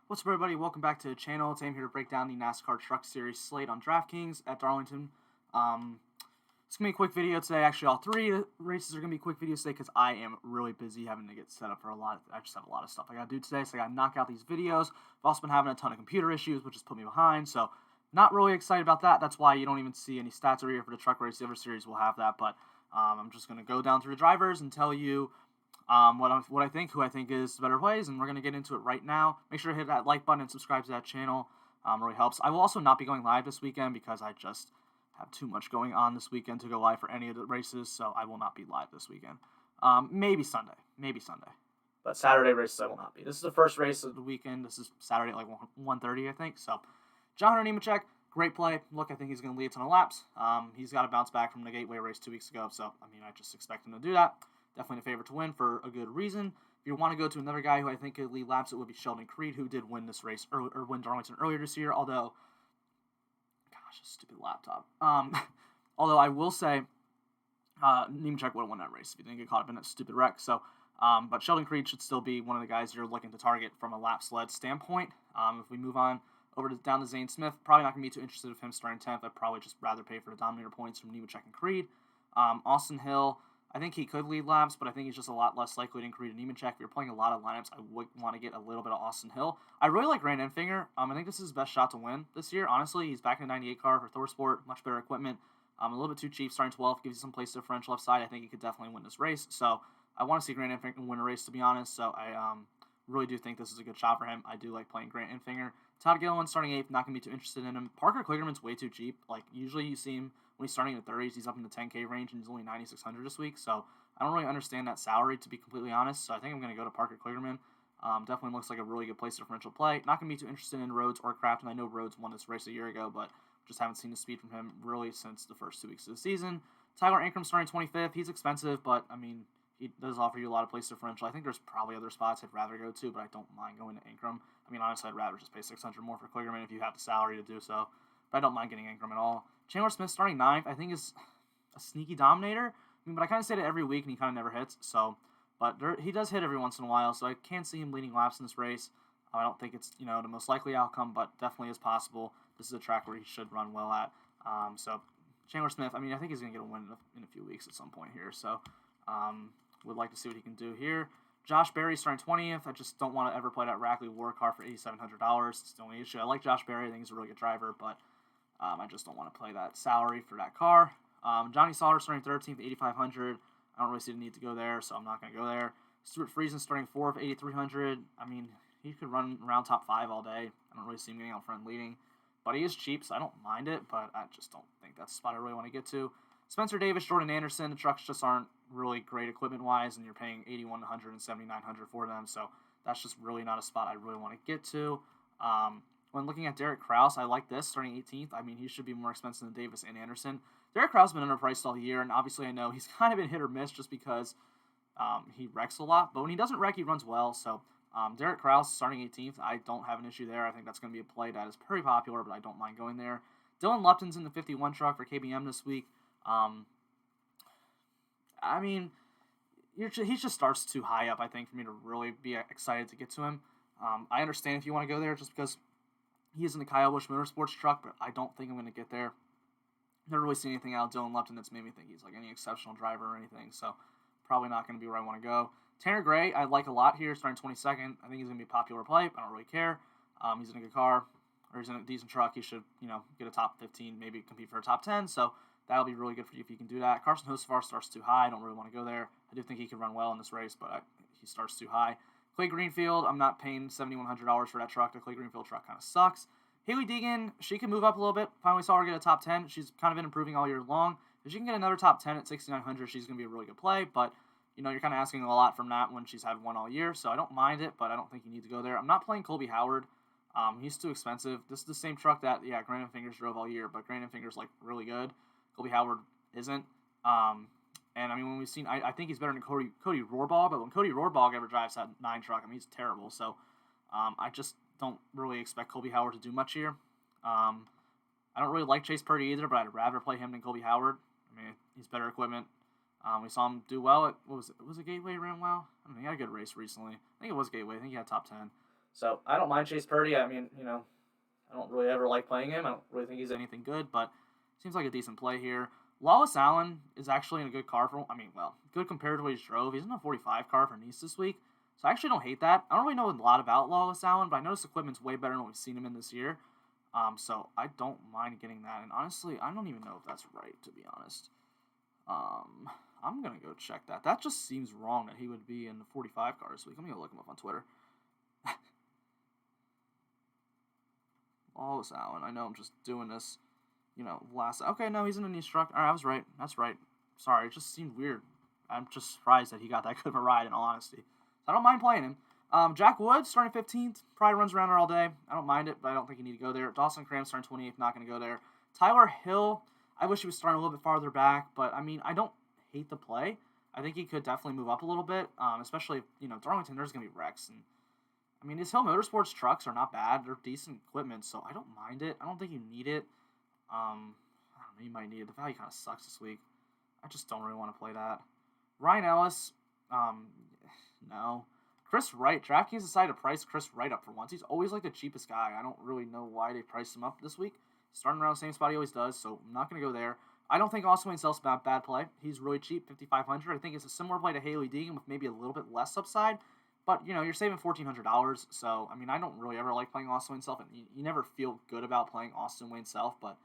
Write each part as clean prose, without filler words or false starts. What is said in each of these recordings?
What's up, everybody? Welcome back to the channel. Today I'm here to break down the NASCAR Truck Series slate on Draftkings at Darlington. It's going to be a quick video today. Actually, all three races are going to be quick videos today because I am really busy having to get set up for I just have a lot of stuff I got to do today, so I got to knock out these videos. I've also been having a ton of computer issues, which has put me behind, so not really excited about that. That's why you don't even see any stats over here for the truck race. The other series will have that, but I'm just going to go down through the drivers and tell you what I think, who I think is the better plays, and we're going to get into it right now. Make sure to hit that like button and subscribe to that channel. Really helps. I will also not be going live this weekend because I just have too much going on this weekend to go live for any of the races, so I will not be live this weekend. Maybe Sunday. But Saturday races I will not be. This is the first race of the weekend. This is Saturday at like 1:30, I think. So, John Nemechek, great play. Look, I think he's going to lead a ton of laps. He's got to bounce back from the Gateway race 2 weeks ago, so, I mean, I just expect him to do that. Definitely a favorite to win for a good reason. If you want to go to another guy who I think could lead laps, it would be Sheldon Creed, who did win this race, or win Darlington earlier this year, although, gosh, a stupid laptop. Although I will say, Nemechek would have won that race if he didn't get caught up in that stupid wreck. So, but Sheldon Creed should still be one of the guys you're looking to target from a lap sled standpoint. If we move on down to Zane Smith, probably not going to be too interested in him starting 10th. I'd probably just rather pay for the Dominator points from Nemechek and Creed. Austin Hill, I think he could lead laps, but I think he's just a lot less likely than Creed and Nemechek. If you're playing a lot of lineups, I would want to get a little bit of Austin Hill. I really like Grant Enfinger. I think this is his best shot to win this year. Honestly, he's back in the 98 car for ThorSport, much better equipment. A little bit too cheap, starting 12th, gives you some place differential left side. I think he could definitely win this race. So I want to see Grant Enfinger win a race, to be honest. So I really do think this is a good shot for him. I do like playing Grant Enfinger. Todd Gilliland starting 8th, not going to be too interested in him. Parker Kligerman's way too cheap. Like, usually you see him when he's starting in the 30s, he's up in the 10K range, and he's only 9,600 this week. So I don't really understand that salary, to be completely honest. So I think I'm going to go to Parker Kligerman. Definitely looks like a really good place differential play. Not going to be too interested in Rhodes or Crafton. I know Rhodes won this race a year ago, but just haven't seen the speed from him really since the first 2 weeks of the season. Tyler Ankrum starting 25th. He's expensive, but, I mean, he does offer you a lot of place differential. I think there's probably other spots I'd rather go to, but I don't mind going to Ankrum. I mean, honestly, I'd rather just pay $600 more for Kligerman if you have the salary to do so. But I don't mind getting Ankrum at all. Chandler Smith starting 9th, I think is a sneaky dominator. I mean, but I kind of say it every week, and he kind of never hits. So, but he does hit every once in a while, so I can see him leading laps in this race. I don't think it's, the most likely outcome, but definitely is possible. This is a track where he should run well at. So, Chandler Smith, I mean, I think he's going to get a win in a few weeks at some point here. So, would like to see what he can do here. Josh Berry starting 20th. I just don't want to ever play that Rackley War car for $8,700. It's the only issue. I like Josh Berry. I think he's a really good driver, but I just don't want to play that salary for that car. Johnny Sauter starting 13th, $8,500. I don't really see the need to go there, so I'm not going to go there. Stuart Friesen starting 4th, $8,300. I mean, he could run around top 5 all day. I don't really see him getting out front leading. But he is cheap, so I don't mind it, but I just don't think that's the spot I really want to get to. Spencer Davis, Jordan Anderson, the trucks just aren't really great equipment-wise, and you're paying $8,100 and $7,900 for them, so that's just really not a spot I really want to get to. When looking at Derek Krauss, I like this, starting 18th. I mean, he should be more expensive than Davis and Anderson. Derek Krauss has been underpriced all year, and obviously I know he's kind of been hit or miss just because he wrecks a lot, but when he doesn't wreck, he runs well, so Derek Krauss starting 18th, I don't have an issue there. I think that's going to be a play that is pretty popular, but I don't mind going there. Dylan Lupton's in the 51 truck for KBM this week. I mean, he just starts too high up, I think, for me to really be excited to get to him. I understand if you want to go there just because he is in the Kyle Busch Motorsports truck, but I don't think I'm going to get there. Never really seen anything out of Dylan Lupton that's made me think he's like any exceptional driver or anything, so probably not going to be where I want to go. Tanner Gray, I like a lot here, starting 22nd. I think he's going to be a popular play. I don't really care. He's in a good car, or he's in a decent truck. He should, get a top 15, maybe compete for a top 10, so that'll be really good for you if you can do that. Carson Hocevar starts too high. I don't really want to go there. I do think he can run well in this race, but he starts too high. Clay Greenfield, I'm not paying $7,100 for that truck. The Clay Greenfield truck kind of sucks. Haley Deegan, she can move up a little bit. Finally saw her get a top 10. She's kind of been improving all year long. If she can get another top 10 at $6,900, she's going to be a really good play, but you're kind of asking a lot from that when she's had one all year, so I don't mind it, but I don't think you need to go there. I'm not playing Colby Howard. He's too expensive. This is the same truck that, Grant Fingers drove all year, but Grant Fingers really good. Colby Howard isn't. And, I mean, when we've seen, I think he's better than Cody Rohrbach, but when Cody Rohrbach ever drives that 9 truck, I mean, he's terrible. So, I just don't really expect Colby Howard to do much here. I don't really like Chase Purdy either, but I'd rather play him than Colby Howard. I mean, he's better equipment. We saw him do well at, was it Gateway ran well? I don't know, he had a good race recently. I think it was Gateway. I think he had top 10. So I don't mind Chase Purdy. I mean, I don't really ever like playing him. I don't really think he's anything good, but seems like a decent play here. Wallace Allen is actually in a good car for, good compared to what he's drove. He's in a 45 car for Nice this week, so I actually don't hate that. I don't really know a lot about Wallace Allen, but I noticed equipment's way better than what we've seen him in this year. So I don't mind getting that, and honestly, I don't even know if that's right, to be honest. I'm going to go check that. That just seems wrong that he would be in the 45 car this week. Let me go look him up on Twitter. Wallace Allen. I know I'm just doing this, last... Okay, no, he's in a Nice truck. All right, I was right. That's right. Sorry, it just seemed weird. I'm just surprised that he got that good of a ride, in all honesty. So I don't mind playing him. Jack Woods, starting 15th. Probably runs around there all day. I don't mind it, but I don't think you need to go there. Dawson Cram, starting 28th. Not going to go there. Tyler Hill, I wish he was starting a little bit farther back, but, I don't hate the play. I think he could definitely move up a little bit, especially, Darlington, there's going to be wrecks, and these Hill Motorsports trucks are not bad. They're decent equipment, so I don't mind it. I don't think you need it. I don't know, you might need it. The value kind of sucks this week. I just don't really want to play that. Ryan Ellis, no. Chris Wright. DraftKings decided to price Chris Wright up for once. He's always like the cheapest guy. I don't really know why they priced him up this week. Starting around the same spot he always does, so I'm not going to go there. I don't think Austin Wayne Self's a bad play. He's really cheap, $5,500. I think it's a similar play to Haley Deegan with maybe a little bit less upside. But, you're saving $1,400, so, I don't really ever like playing Austin Wayne Self, and you never feel good about playing Austin Wayne Self, but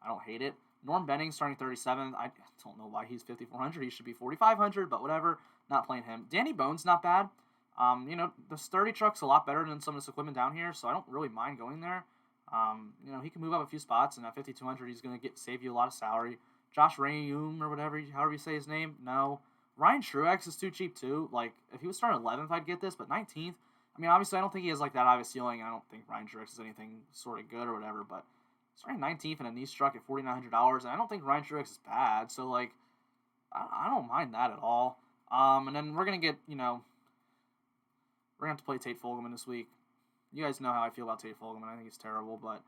I don't hate it. Norm Benning starting 37th. I don't know why he's $5,400. He should be $4,500, but whatever. Not playing him. Danny Bone's not bad. The sturdy truck's a lot better than some of this equipment down here, so I don't really mind going there. He can move up a few spots, and at $5,200, he's going to save you a lot of salary. Josh Rayum or whatever, however you say his name, no. Ryan Truex is too cheap, too. Like, if he was starting 11th, I'd get this, but 19th, obviously, I don't think he has, that high of a ceiling. I don't think Ryan Truex is anything sort of good or whatever, but starting 19th in a Nice truck at $4,900, and I don't think Ryan Truex is bad, so, I don't mind that at all. And then we're going to get, we're going to have to play Tate Fulgum this week. You guys know how I feel about Tate Fulgum, I think he's terrible, but,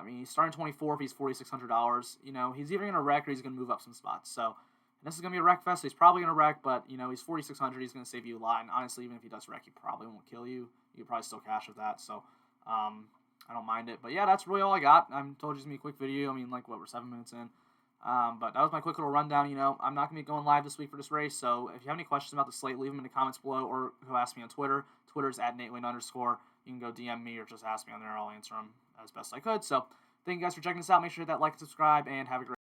he's starting 24th, he's $4,600. He's either going to wreck or he's going to move up some spots, so... This is going to be a wreck fest, so he's probably going to wreck, but, he's $4,600, he's going to save you a lot, and honestly, even if he does wreck, he probably won't kill you. You could probably still cash with that, so, I don't mind it. But, yeah, that's really all I got. I told you it's going to be a quick video. We're 7 minutes in. But that was my quick little rundown, I'm not going to be going live this week for this race, so if you have any questions about the slate, leave them in the comments below, or go ask me on Twitter. Twitter's @NateWayne_. You can go DM me or just ask me on there. I'll answer them as best I could. So, thank you guys for checking this out. Make sure to hit that like and subscribe, and have a great